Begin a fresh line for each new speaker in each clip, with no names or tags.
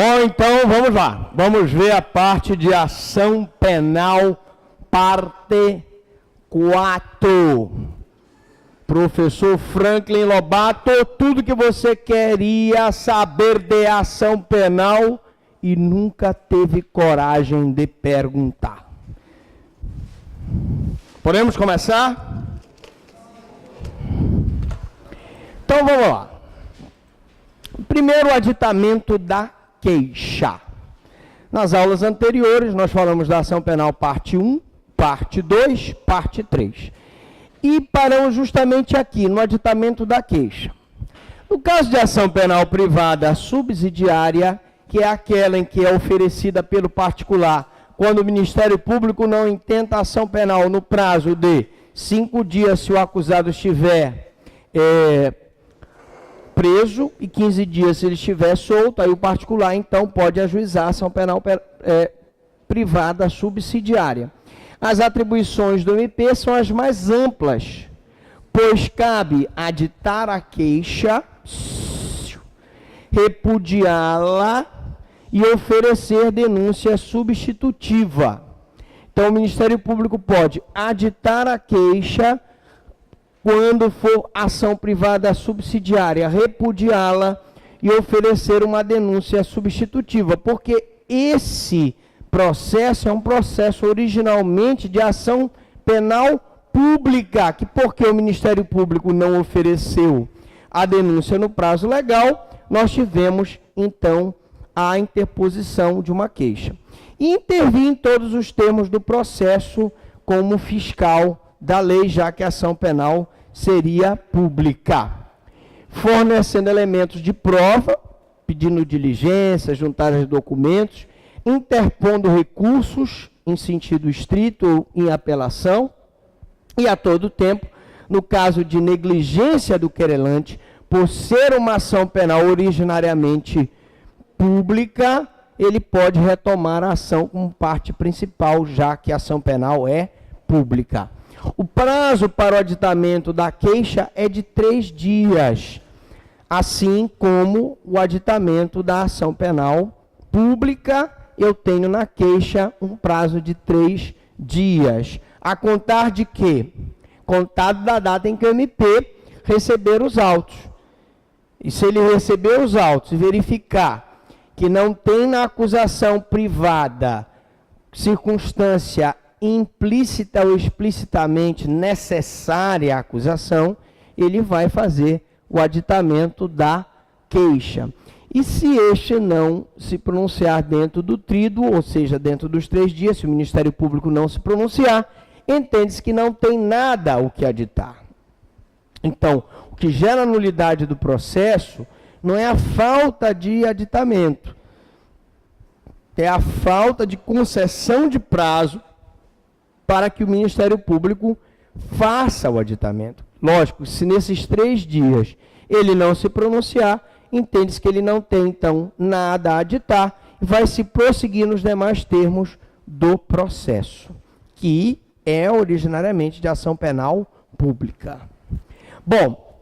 Bom, então vamos lá. Vamos ver a parte de ação penal, parte 4. Professor Franklin Lobato, tudo que você queria saber de ação penal e nunca teve coragem de perguntar. Podemos começar? Então vamos lá. Primeiro, o aditamento da queixa. Nas aulas anteriores, nós falamos da ação penal parte 1, parte 2, parte 3. E paramos justamente aqui, no aditamento da queixa. No caso de ação penal privada subsidiária, que é aquela em que é oferecida pelo particular, quando o Ministério Público não intenta a ação penal no prazo de 5 dias se o acusado estiver preso e 15 dias se ele estiver solto, aí o particular então pode ajuizar a ação penal privada subsidiária. As atribuições do MP são as mais amplas, pois cabe aditar a queixa, repudiá-la e oferecer denúncia substitutiva. Então, o Ministério Público pode aditar a queixa quando for ação privada subsidiária, repudiá-la e oferecer uma denúncia substitutiva, porque esse processo é um processo originalmente de ação penal pública, que porque o Ministério Público não ofereceu a denúncia no prazo legal, nós tivemos, então, a interposição de uma queixa. E intervir em todos os termos do processo como fiscal da lei, já que a ação penal seria pública, fornecendo elementos de prova, pedindo diligência, juntagem de documentos, interpondo recursos em sentido estrito ou em apelação, e a todo tempo, no caso de negligência do querelante, por ser uma ação penal originariamente pública, ele pode retomar a ação como parte principal, já que a ação penal é pública. O prazo para o aditamento da queixa é de 3 dias, assim como o aditamento da ação penal pública, eu tenho na queixa um prazo de 3 dias. A contar de quê? Contado da data em que o MP receber os autos. E se ele receber os autos e verificar que não tem na acusação privada circunstância implícita ou explicitamente necessária à acusação, ele vai fazer o aditamento da queixa. E se este não se pronunciar dentro do tríduo, ou seja, dentro dos 3 dias, se o Ministério Público não se pronunciar, entende-se que não tem nada o que aditar. Então, o que gera nulidade do processo não é a falta de aditamento, é a falta de concessão de prazo para que o Ministério Público faça o aditamento. Lógico, se nesses 3 dias ele não se pronunciar, entende-se que ele não tem, então, nada a aditar e vai se prosseguir nos demais termos do processo, que é originariamente de ação penal pública. Bom,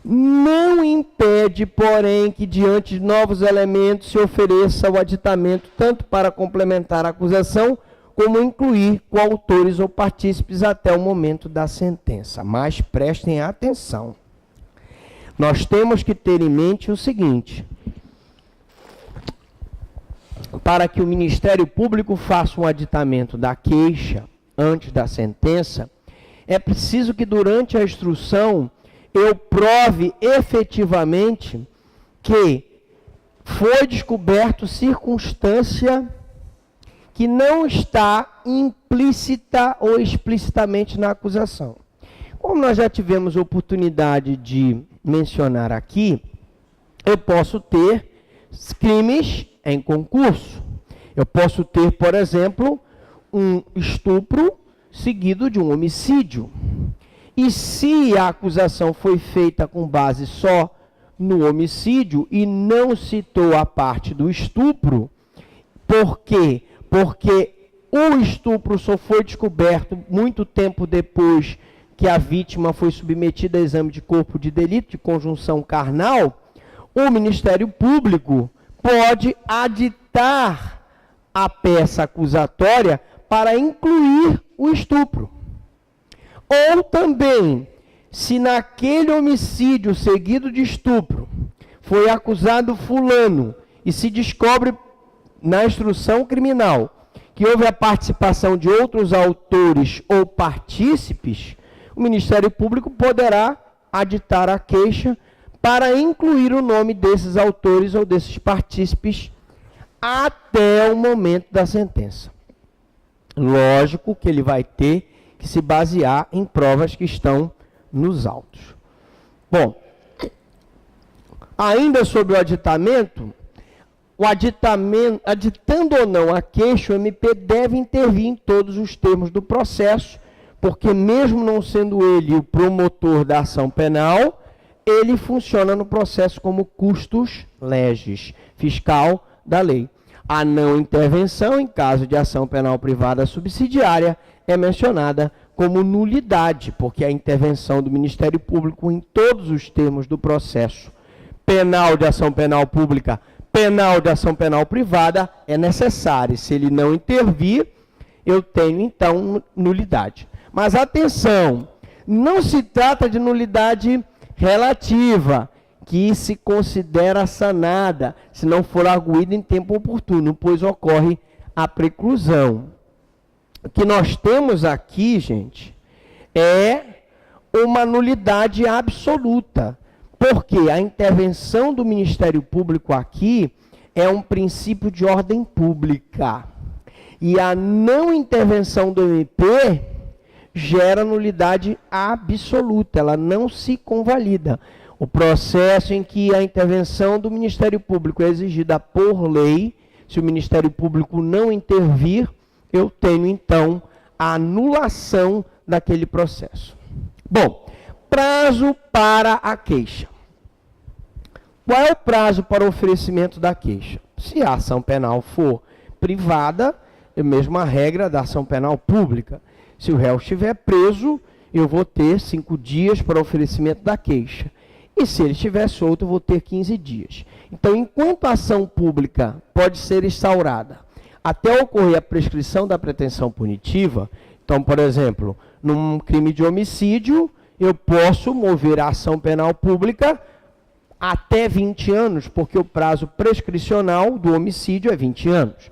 não impede, porém, que diante de novos elementos se ofereça o aditamento tanto para complementar a acusação, como incluir coautores ou partícipes até o momento da sentença. Mas prestem atenção. Nós temos que ter em mente o seguinte: para que o Ministério Público faça um aditamento da queixa antes da sentença, é preciso que durante a instrução eu prove efetivamente que foi descoberto circunstância que não está implícita ou explicitamente na acusação. Como nós já tivemos oportunidade de mencionar aqui, eu posso ter crimes em concurso. Eu posso ter, por exemplo, um estupro seguido de um homicídio. E se a acusação foi feita com base só no homicídio e não citou a parte do estupro, por quê? Porque o estupro só foi descoberto muito tempo depois que a vítima foi submetida a exame de corpo de delito de conjunção carnal, o Ministério Público pode aditar a peça acusatória para incluir o estupro. Ou também, se naquele homicídio seguido de estupro foi acusado fulano e se descobre na instrução criminal que houve a participação de outros autores ou partícipes, o Ministério Público poderá aditar a queixa para incluir o nome desses autores ou desses partícipes até o momento da sentença. Lógico que ele vai ter que se basear em provas que estão nos autos. Bom, ainda sobre o aditamento, aditando ou não a queixa, o MP deve intervir em todos os termos do processo, porque mesmo não sendo ele o promotor da ação penal, ele funciona no processo como custos legis, fiscal da lei. A não intervenção em caso de ação penal privada subsidiária é mencionada como nulidade, porque a intervenção do Ministério Público em todos os termos do processo penal de ação penal pública, penal de ação penal privada, é necessária. Se ele não intervir, eu tenho, então, nulidade. Mas, atenção, não se trata de nulidade relativa, que se considera sanada, se não for arguída em tempo oportuno, pois ocorre a preclusão. O que nós temos aqui, gente, é uma nulidade absoluta, porque a intervenção do Ministério Público aqui é um princípio de ordem pública. E a não intervenção do MP gera nulidade absoluta, ela não se convalida. O processo em que a intervenção do Ministério Público é exigida por lei, se o Ministério Público não intervir, eu tenho, então, a anulação daquele processo. Bom, prazo para a queixa. Qual é o prazo para o oferecimento da queixa? Se a ação penal for privada, é a mesma regra da ação penal pública. Se o réu estiver preso, eu vou ter 5 dias para o oferecimento da queixa. E se ele estiver solto, eu vou ter 15 dias. Então, enquanto a ação pública pode ser instaurada até ocorrer a prescrição da pretensão punitiva, então, por exemplo, num crime de homicídio, eu posso mover a ação penal pública até 20 anos, porque o prazo prescricional do homicídio é 20 anos.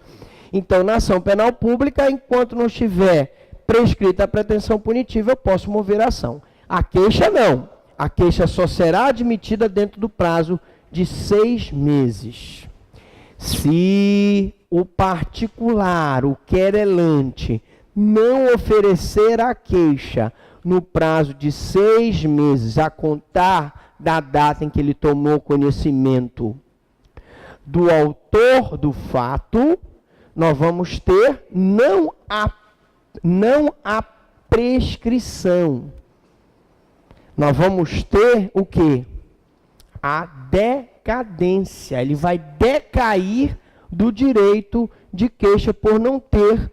Então, na ação penal pública, enquanto não estiver prescrita a pretensão punitiva, eu posso mover a ação. A queixa não. A queixa só será admitida dentro do prazo de 6 meses. Se o particular, o querelante, não oferecer a queixa no prazo de 6 meses, a contar da data em que ele tomou conhecimento do autor do fato, nós vamos ter não a prescrição. Nós vamos ter o quê? A decadência. Ele vai decair do direito de queixa por não ter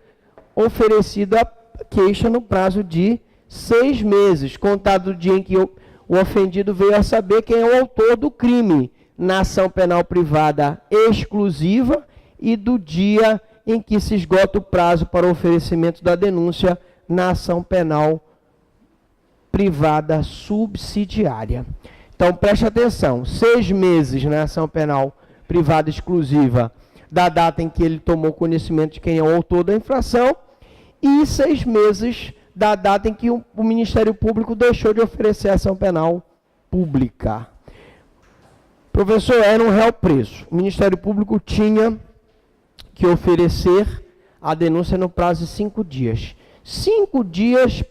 oferecido a queixa no prazo de 6 meses, contado do dia em que o ofendido veio a saber quem é o autor do crime, na ação penal privada exclusiva e do dia em que se esgota o prazo para o oferecimento da denúncia na ação penal privada subsidiária. Então, preste atenção, 6 meses na ação penal privada exclusiva da data em que ele tomou conhecimento de quem é o autor da infração e 6 meses da data em que o Ministério Público deixou de oferecer a ação penal pública. Professor, era um réu preso. O Ministério Público tinha que oferecer a denúncia no prazo de 5 dias. 5 dias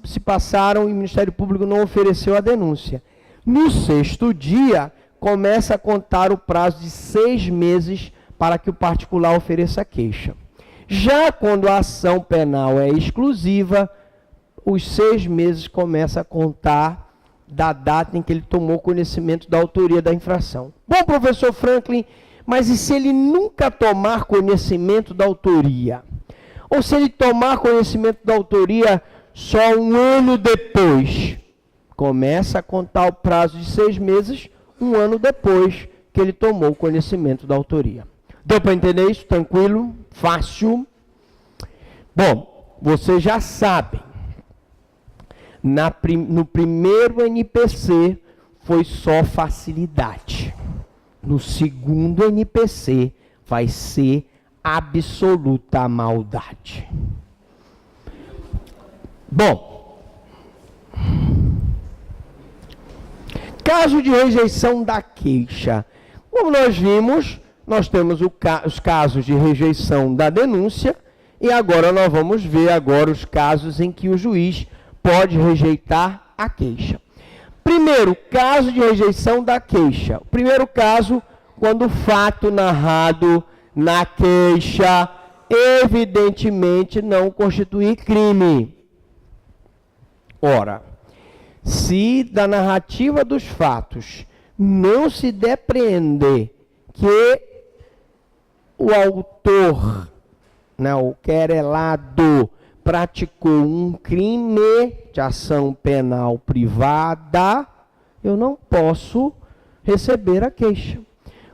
se passaram e o Ministério Público não ofereceu a denúncia. No 6º dia, começa a contar o prazo de 6 meses para que o particular ofereça a queixa. Já quando a ação penal é exclusiva, os 6 meses começa a contar da data em que ele tomou conhecimento da autoria da infração. Bom, professor Franklin, mas e se ele nunca tomar conhecimento da autoria? Ou se ele tomar conhecimento da autoria só 1 ano depois? Começa a contar o prazo de 6 meses, 1 ano depois que ele tomou conhecimento da autoria. Deu para entender isso? Tranquilo? Fácil? Bom, vocês já sabem, no primeiro NPC foi só facilidade. No segundo NPC vai ser absoluta maldade. Bom, caso de rejeição da queixa. Como nós vimos, nós temos os casos de rejeição da denúncia e agora nós vamos ver agora os casos em que o juiz pode rejeitar a queixa. Primeiro, caso de rejeição da queixa. O primeiro caso, quando o fato narrado na queixa evidentemente não constitui crime. Ora, se da narrativa dos fatos não se depreender que o autor, o querelado, praticou um crime de ação penal privada, eu não posso receber a queixa.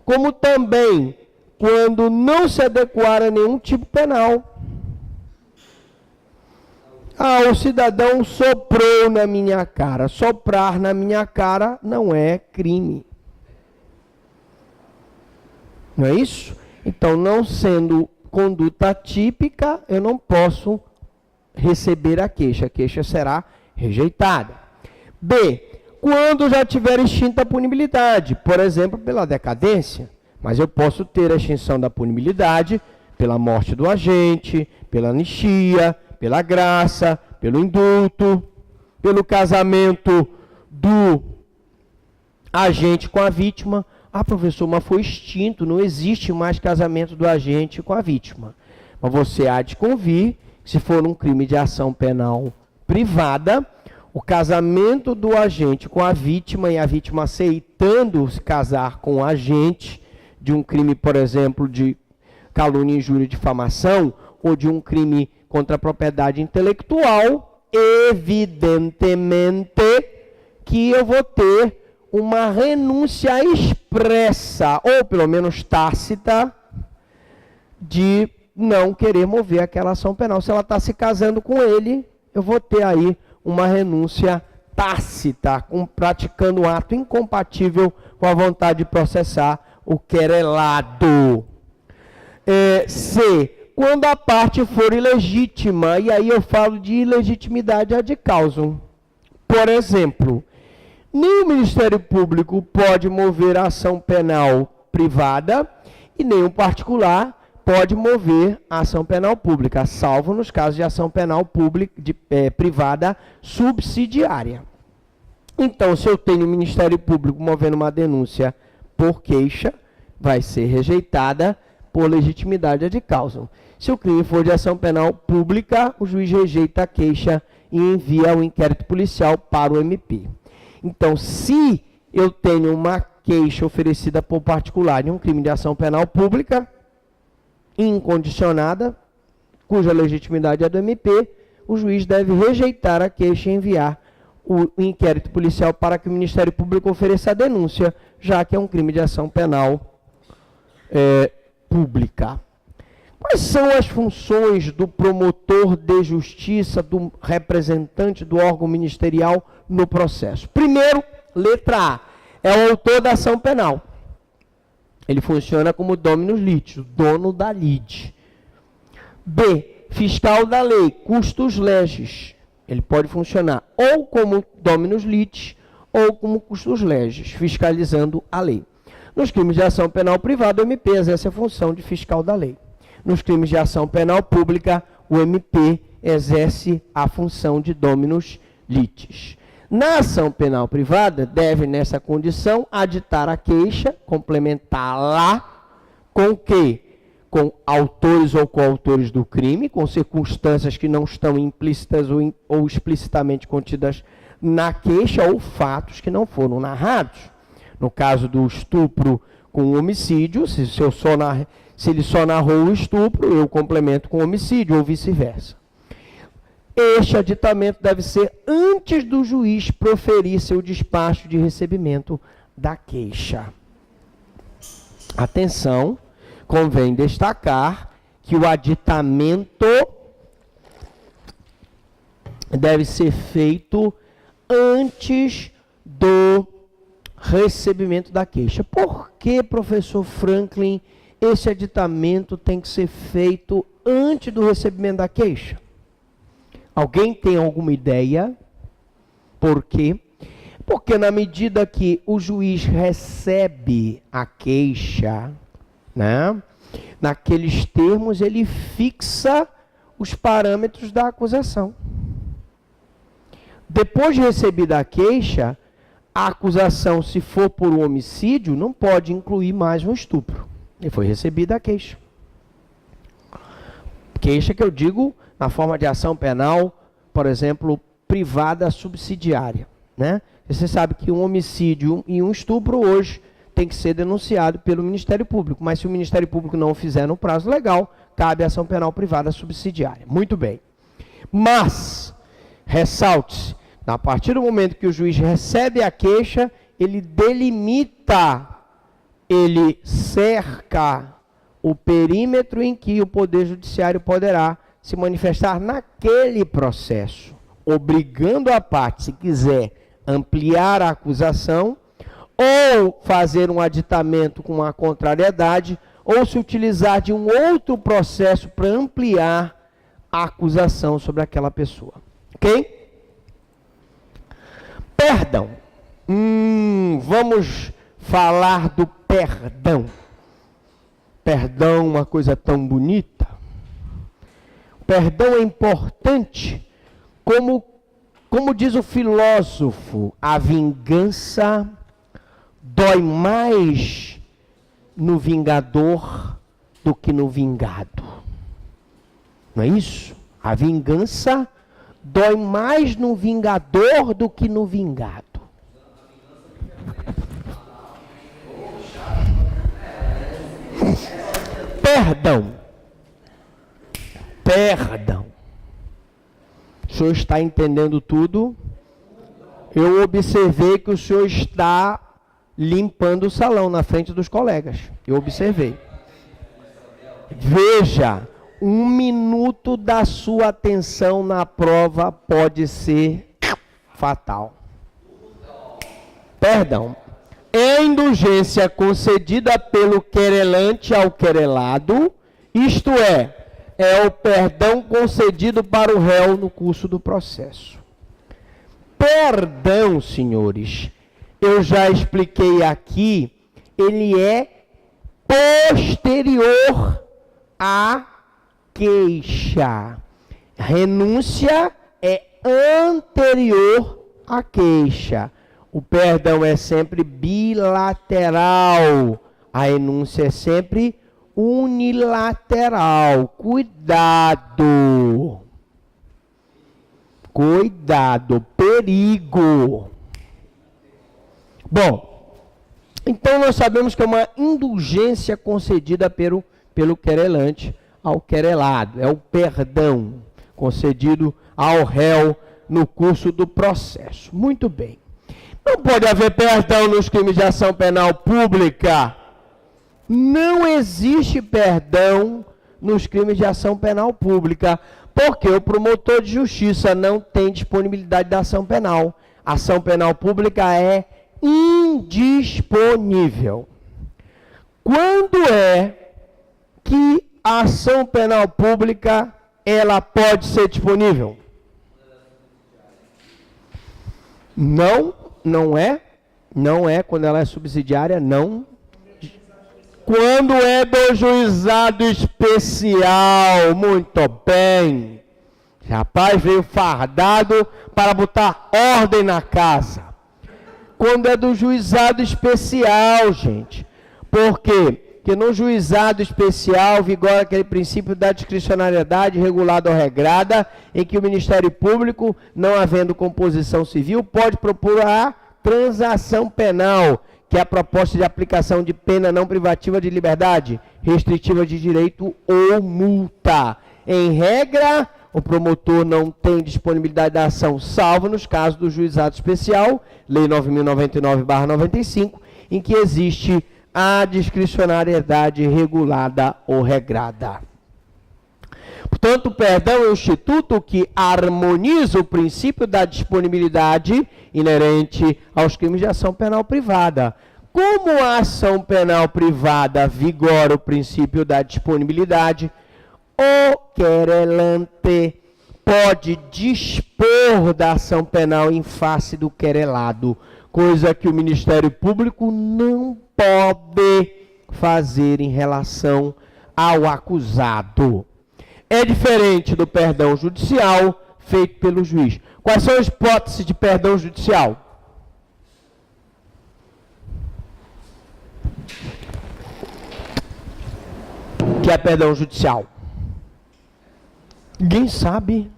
Como também, quando não se adequar a nenhum tipo penal. O cidadão soprou na minha cara. Soprar na minha cara não é crime. Não é isso? Então, não sendo conduta típica, eu não posso receber a queixa. A queixa será rejeitada. B. Quando já tiver extinta a punibilidade, por exemplo, pela decadência. Mas eu posso ter a extinção da punibilidade pela morte do agente, pela anistia, pela graça, pelo indulto, pelo casamento do agente com a vítima. Professor, mas foi extinto, não existe mais casamento do agente com a vítima. Mas você há de convir, se for um crime de ação penal privada, o casamento do agente com a vítima e a vítima aceitando se casar com o agente de um crime, por exemplo, de calúnia, injúria e difamação, ou de um crime contra a propriedade intelectual, evidentemente que eu vou ter uma renúncia expressa, ou pelo menos tácita, de não querer mover aquela ação penal. Se ela está se casando com ele, eu vou ter aí uma renúncia tácita, praticando um ato incompatível com a vontade de processar o querelado. C. Quando a parte for ilegítima, e aí eu falo de ilegitimidade ad causam. Por exemplo, nem o Ministério Público pode mover a ação penal privada e nem o particular pode mover a ação penal pública, salvo nos casos de ação penal pública, privada subsidiária. Então, se eu tenho o Ministério Público movendo uma denúncia por queixa, vai ser rejeitada por legitimidade ad causam. Se o crime for de ação penal pública, o juiz rejeita a queixa e envia o inquérito policial para o MP. Então, se eu tenho uma queixa oferecida por particular em um crime de ação penal pública, incondicionada, cuja legitimidade é do MP, o juiz deve rejeitar a queixa e enviar o inquérito policial para que o Ministério Público ofereça a denúncia, já que é um crime de ação penal pública. Quais são as funções do promotor de justiça, do representante do órgão ministerial no processo? Primeiro, letra A, é o autor da ação penal. Ele funciona como dominus litis, dono da lide. B, fiscal da lei, custos legis. Ele pode funcionar ou como dominus litis ou como custos legis, fiscalizando a lei. Nos crimes de ação penal privada, o MP exerce a função de fiscal da lei. Nos crimes de ação penal pública, o MP exerce a função de dominus litis. Na ação penal privada, deve, nessa condição, aditar a queixa, complementá-la com o quê? Com autores ou coautores do crime, com circunstâncias que não estão implícitas ou explicitamente contidas na queixa, ou fatos que não foram narrados. No caso do estupro com homicídio, se ele só narrou o estupro, eu complemento com homicídio, ou vice-versa. Este aditamento deve ser antes do juiz proferir seu despacho de recebimento da queixa. Atenção, convém destacar que o aditamento deve ser feito antes do recebimento da queixa. Por que, professor Franklin, esse aditamento tem que ser feito antes do recebimento da queixa? Alguém tem alguma ideia? Por quê? Porque na medida que o juiz recebe a queixa, né, naqueles termos ele fixa os parâmetros da acusação. Depois de recebida a queixa, a acusação, se for por um homicídio, não pode incluir mais um estupro. E foi recebida a queixa. Queixa que eu digo na forma de ação penal, por exemplo, privada subsidiária, né? Você sabe que um homicídio e um estupro hoje tem que ser denunciado pelo Ministério Público, mas se o Ministério Público não o fizer no prazo legal, cabe ação penal privada subsidiária. Muito bem. Mas, ressalte-se, a partir do momento que o juiz recebe a queixa, ele delimita, ele cerca o perímetro em que o Poder Judiciário poderá se manifestar naquele processo, obrigando a parte, se quiser, ampliar a acusação, ou fazer um aditamento com a contrariedade, ou se utilizar de um outro processo para ampliar a acusação sobre aquela pessoa. Ok? Perdão. Vamos falar do perdão. Perdão, uma coisa tão bonita. Perdão é importante, como diz o filósofo, a vingança dói mais no vingador do que no vingado. Não é isso? A vingança dói mais no vingador do que no vingado. Perdão. Perdão. O senhor está entendendo tudo? Eu observei que o senhor está limpando o salão na frente dos colegas. Eu observei. Veja, 1 minuto da sua atenção na prova pode ser fatal. Perdão. É indulgência concedida pelo querelante ao querelado, isto é o perdão concedido para o réu no curso do processo. Perdão, senhores, eu já expliquei aqui, ele é posterior à queixa. Renúncia é anterior à queixa. O perdão é sempre bilateral. A renúncia é sempre unilateral. Cuidado. Cuidado. Perigo. Bom, então nós sabemos que é uma indulgência concedida pelo querelante ao querelado. É o perdão concedido ao réu no curso do processo. Muito bem. Não pode haver perdão nos crimes de ação penal pública. Não existe perdão nos crimes de ação penal pública, porque o promotor de justiça não tem disponibilidade da ação penal. A ação penal pública é indisponível. Quando é que a ação penal pública ela pode ser disponível? Não é quando ela é subsidiária, não. Quando é do juizado especial, muito bem. O rapaz veio fardado para botar ordem na casa. Quando é do juizado especial, gente. Por quê? Porque no juizado especial vigora aquele princípio da discricionariedade regulada ou regrada, em que o Ministério Público, não havendo composição civil, pode propor a transação penal, que é a proposta de aplicação de pena não privativa de liberdade, restritiva de direito ou multa. Em regra, o promotor não tem disponibilidade da ação, salvo nos casos do juizado especial, Lei 9.099/95, em que existe à discricionariedade regulada ou regrada. Portanto, o perdão é um instituto que harmoniza o princípio da disponibilidade inerente aos crimes de ação penal privada. Como a ação penal privada vigora o princípio da disponibilidade, o querelante pode dispor da ação penal em face do querelado, coisa que o Ministério Público não pode fazer em relação ao acusado. É diferente do perdão judicial feito pelo juiz. Quais são as hipóteses de perdão judicial? O que é perdão judicial? Ninguém sabe.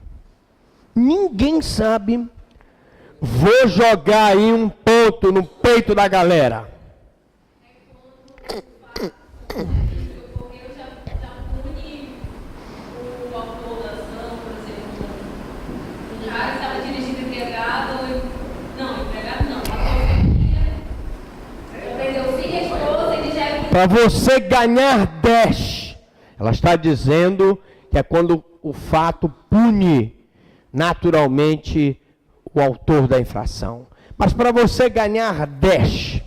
Ninguém sabe. Vou jogar aí um ponto no peito da galera.
Estava dirigindo empregado, não, empregado não, perdeu o filho e a esposa, ele já é...
Para você ganhar 10, ela está dizendo que é quando o fato pune naturalmente o autor da infração. Mas para você ganhar 10,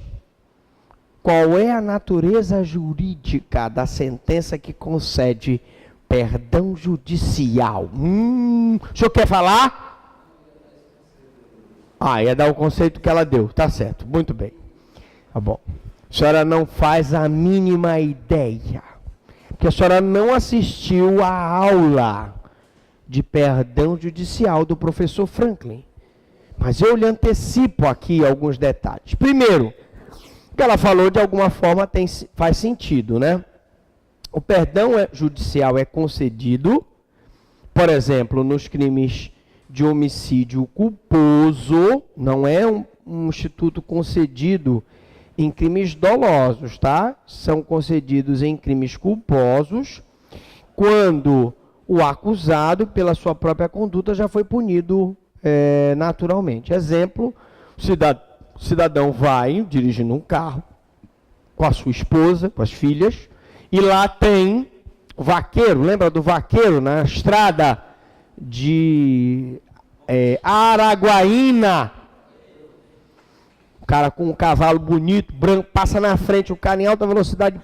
qual é a natureza jurídica da sentença que concede perdão judicial? O senhor quer falar? Ia dar o conceito que ela deu. Tá certo, muito bem. Tá bom. A senhora não faz a mínima ideia. Porque a senhora não assistiu à aula de perdão judicial do professor Franklin. Mas eu lhe antecipo aqui alguns detalhes. Primeiro, o que ela falou de alguma forma faz sentido, né? O perdão judicial é concedido, por exemplo, nos crimes de homicídio culposo, não é um instituto concedido em crimes dolosos, tá? São concedidos em crimes culposos, quando o acusado, pela sua própria conduta, já foi punido naturalmente. Exemplo, o cidadão vai dirigindo um carro com a sua esposa, com as filhas, e lá tem o vaqueiro, lembra do vaqueiro na estrada de Araguaína? O cara com um cavalo bonito, branco, passa na frente, o cara em alta velocidade,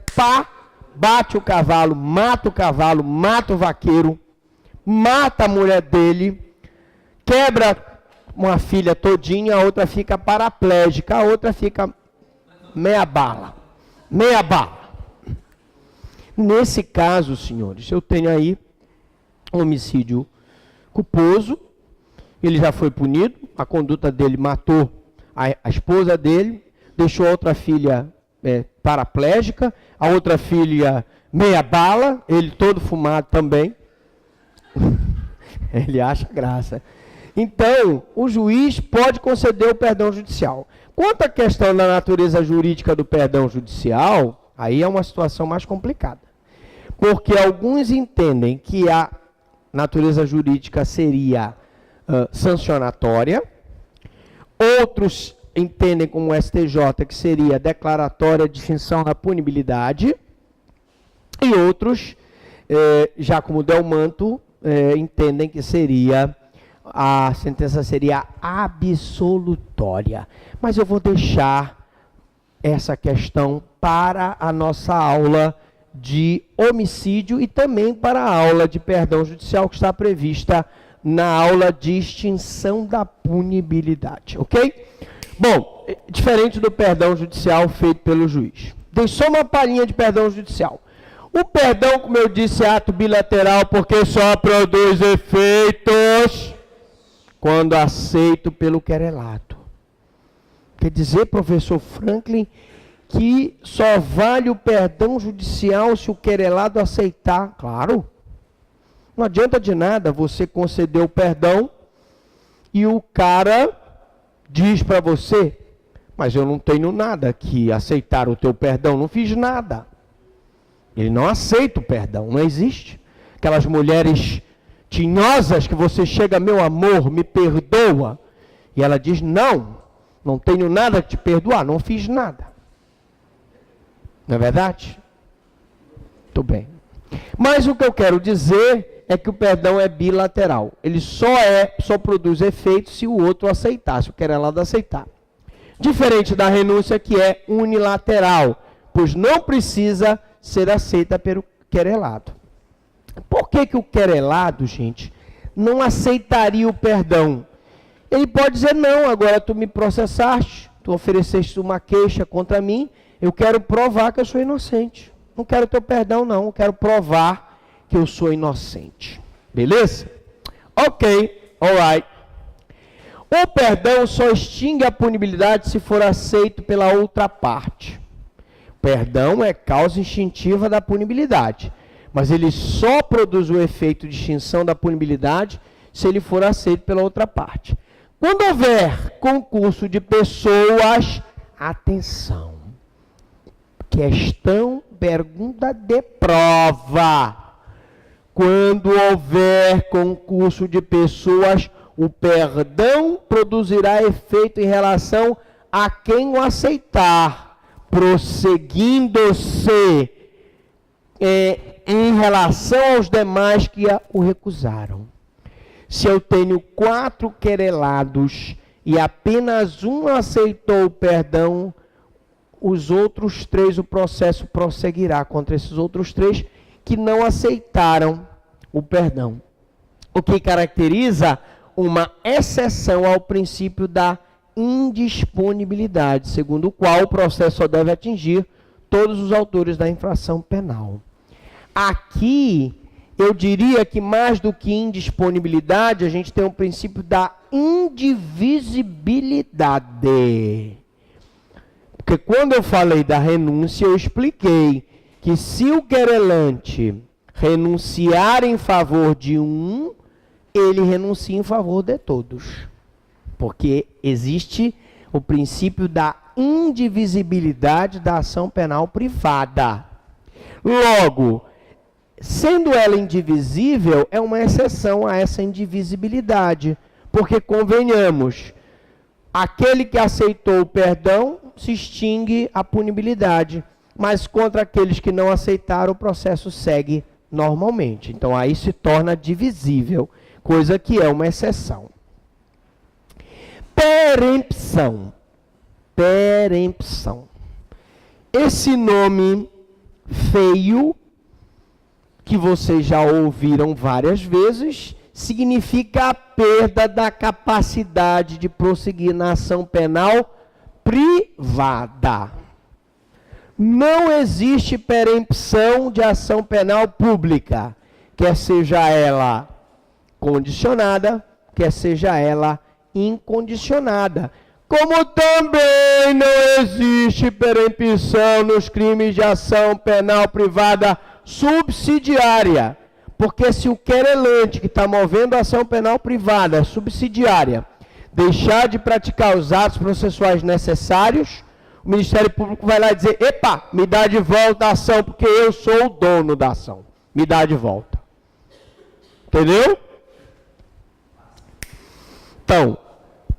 bate o cavalo, mata o vaqueiro, mata a mulher dele, quebra uma filha todinha, a outra fica paraplégica, a outra fica meia bala. Nesse caso, senhores, eu tenho aí um homicídio culposo, ele já foi punido, a conduta dele matou a esposa dele, deixou a outra filha paraplégica, a outra filha meia bala, ele todo fumado também. Ele acha graça. Então, o juiz pode conceder o perdão judicial. Quanto à questão da natureza jurídica do perdão judicial, aí é uma situação mais complicada. Porque alguns entendem que a natureza jurídica seria sancionatória, outros entendem como o STJ que seria declaratória de extinção da punibilidade, e outros, já como Delmanto, entendem que a sentença seria absolutória. Mas eu vou deixar essa questão para a nossa aula de homicídio e também para a aula de perdão judicial que está prevista na aula de extinção da punibilidade, ok? Bom, diferente do perdão judicial feito pelo juiz. Dei só uma palhinha de perdão judicial. O perdão, como eu disse, é ato bilateral porque só produz efeitos quando aceito pelo querelado. Quer dizer, professor Franklin, que só vale o perdão judicial se o querelado aceitar? Claro. Não adianta de nada você conceder o perdão e o cara diz para você, mas eu não tenho nada que aceitar o teu perdão, não fiz nada. Ele não aceita o perdão, não existe. Aquelas mulheres tinhosas que você chega, meu amor, me perdoa. E ela diz, não tenho nada que te perdoar, não fiz nada. Não é verdade? Muito bem. Mas o que eu quero dizer é que o perdão é bilateral. Ele só produz efeito se o outro aceitar, se o querelado aceitar. Diferente da renúncia, que é unilateral, pois não precisa ser aceita pelo querelado. Por que o querelado, gente, não aceitaria o perdão? Ele pode dizer, não, agora tu me processaste, tu ofereceste uma queixa contra mim, eu quero provar que eu sou inocente. Não quero teu perdão, não, eu quero provar que eu sou inocente. Beleza? Ok, alright. O perdão só extingue a punibilidade se for aceito pela outra parte. Perdão é causa instintiva da punibilidade, mas ele só produz o efeito de extinção da punibilidade se ele for aceito pela outra parte. Quando houver concurso de pessoas, atenção, pergunta de prova. Quando houver concurso de pessoas, o perdão produzirá efeito em relação a quem o aceitar, prosseguindo-se em relação aos demais que o recusaram. Se eu tenho 4 querelados e apenas um aceitou o perdão, os outros 3, o processo prosseguirá contra esses outros 3 que não aceitaram o perdão. O que caracteriza uma exceção ao princípio da indisponibilidade, segundo o qual o processo só deve atingir todos os autores da infração penal. Aqui, eu diria que mais do que indisponibilidade, a gente tem o princípio da indivisibilidade. Porque quando eu falei da renúncia, eu expliquei que se o querelante renunciar em favor de um, ele renuncia em favor de todos. Porque existe o princípio da indivisibilidade da ação penal privada. Logo, sendo ela indivisível, é uma exceção a essa indivisibilidade. Porque, convenhamos, aquele que aceitou o perdão, se extingue a punibilidade. Mas contra aqueles que não aceitaram, o processo segue normalmente. Então, aí se torna divisível, coisa que é uma exceção. Perempção. Perempção. Esse nome feio, que vocês já ouviram várias vezes, significa a perda da capacidade de prosseguir na ação penal privada. Não existe perempção de ação penal pública, quer seja ela condicionada, quer seja ela incondicionada. Como também não existe perempção nos crimes de ação penal privada subsidiária. Porque se o querelante que está movendo a ação penal privada subsidiária deixar de praticar os atos processuais necessários, o Ministério Público vai lá dizer, epa, me dá de volta a ação, porque eu sou o dono da ação. Me dá de volta. Entendeu? Então,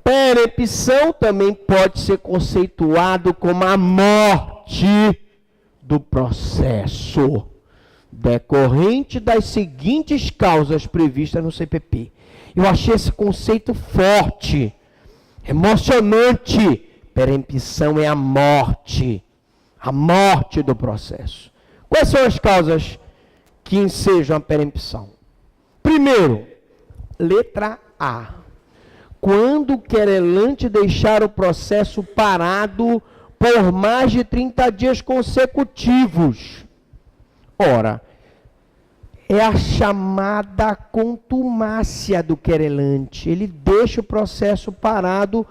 perempção também pode ser conceituado como a morte do processo, decorrente das seguintes causas previstas no CPP. Eu achei esse conceito forte, emocionante. Perempção é a morte do processo. Quais são as causas que ensejam a perempção? Primeiro, letra A. Quando o querelante deixar o processo parado por mais de 30 dias consecutivos. Ora, é a chamada contumácia do querelante. Ele deixa o processo parado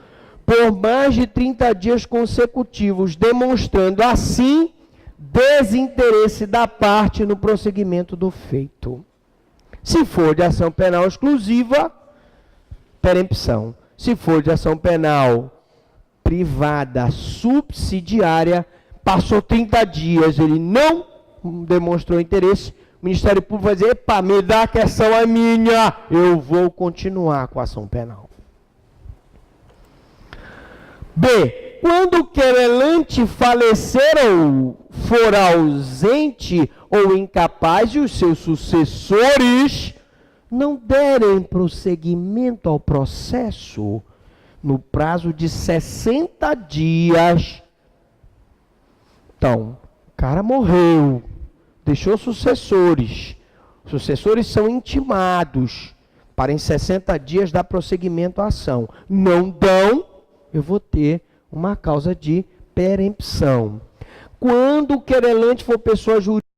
por mais de 30 dias consecutivos, demonstrando assim desinteresse da parte no prosseguimento do feito. Se for de ação penal exclusiva, perempção. Se for de ação penal privada subsidiária, passou 30 dias, ele não demonstrou interesse, o Ministério Público vai dizer, epa, me dá que a ação é minha, eu vou continuar com a ação penal. B. quando o querelante falecer ou for ausente ou incapaz e os seus sucessores não derem prosseguimento ao processo no prazo de 60 dias. Então, o cara morreu, deixou sucessores. Os sucessores são intimados para em 60 dias dar prosseguimento à ação. Não dão, eu vou ter uma causa de perempção. Quando o querelante for pessoa jurídica,